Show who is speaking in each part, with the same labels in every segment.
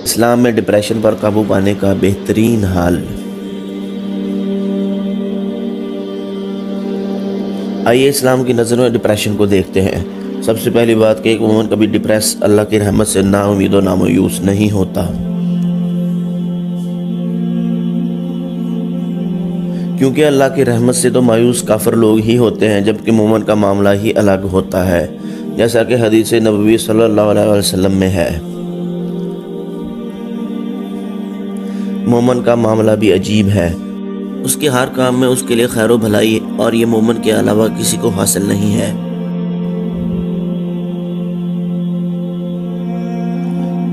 Speaker 1: اسلام میں ڈپریشن پر قابو پانے کا بہترین حل۔ آئیے اسلام کی نظر میں ڈپریشن کو دیکھتے ہیں۔ سب سے پہلی بات کہ ایک مومن کبھی ڈپریس اللہ کی رحمت سے نا امید و نامایوس نہیں ہوتا، کیونکہ اللہ کی رحمت سے تو مایوس کافر لوگ ہی ہوتے ہیں، جبکہ مومن کا معاملہ ہی الگ ہوتا ہے، جیسا کہ حدیث نبوی صلی اللہ علیہ وسلم میں ہے۔ مومن کا معاملہ بھی عجیب ہے، اس کے ہر کام میں اس کے لیے خیر و بھلائی، اور یہ مومن کے علاوہ کسی کو حاصل نہیں ہے۔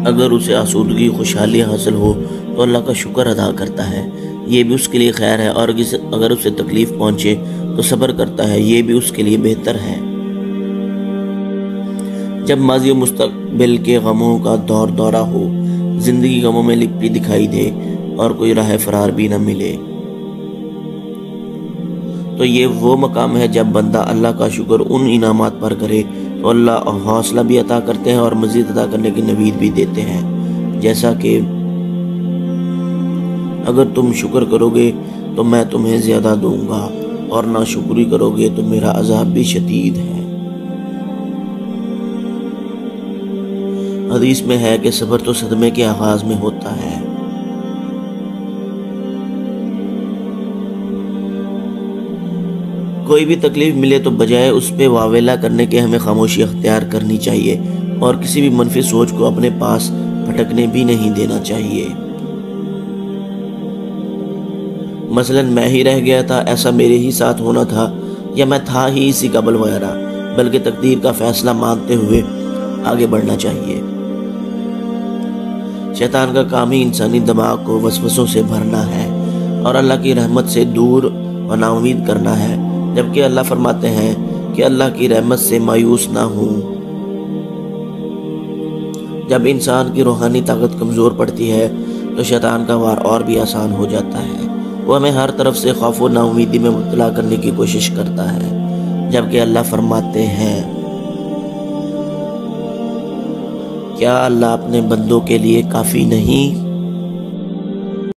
Speaker 1: اگر اسے آسودگی خوشحالی حاصل ہو تو اللہ کا شکر ادا کرتا ہے، یہ بھی اس کے لیے خیر ہے، اور اگر اسے تکلیف پہنچے تو صبر کرتا ہے، یہ بھی اس کے لیے بہتر ہے۔ جب ماضی و مستقبل کے غموں کا دورہ ہو، زندگی غموں میں لپٹی دکھائی دے اور کوئی راہ فرار بھی نہ ملے، تو یہ وہ مقام ہے جب بندہ اللہ کا شکر ان انعامات پر کرے تو اللہ حوصلہ بھی عطا کرتے ہیں اور مزید عطا کرنے کی نوید بھی دیتے ہیں، جیسا کہ اگر تم شکر کرو گے تو میں تمہیں زیادہ دوں گا، اور ناشکری کرو گے تو میرا عذاب بھی شدید ہے۔ حدیث میں ہے کہ صبر تو صدمے کے آغاز میں ہوتا ہے۔ کوئی بھی تکلیف ملے تو بجائے اس پہ واویلا کرنے کے ہمیں خاموشی اختیار کرنی چاہیے، اور کسی بھی منفی سوچ کو اپنے پاس پھٹکنے بھی نہیں دینا چاہیے۔ مثلا میں ہی رہ گیا تھا، ایسا میرے ہی ساتھ ہونا تھا، یا میں تھا ہی اسی قابل وغیرہ، بلکہ تقدیر کا فیصلہ مانتے ہوئے آگے بڑھنا چاہیے۔ شیطان کا کام ہی انسانی دماغ کو وسوسوں سے بھرنا ہے اور اللہ کی رحمت سے دور و نا امید کرنا ہے، جبکہ اللہ فرماتے ہیں کہ اللہ کی رحمت سے مایوس نہ ہوں۔ جب انسان کی روحانی طاقت کمزور پڑتی ہے تو شیطان کا وار اور بھی آسان ہو جاتا ہے، وہ ہمیں ہر طرف سے خوف و نا امیدی میں مبتلا کرنے کی کوشش کرتا ہے، جبکہ اللہ فرماتے ہیں کیا اللہ اپنے بندوں کے لیے کافی نہیں؟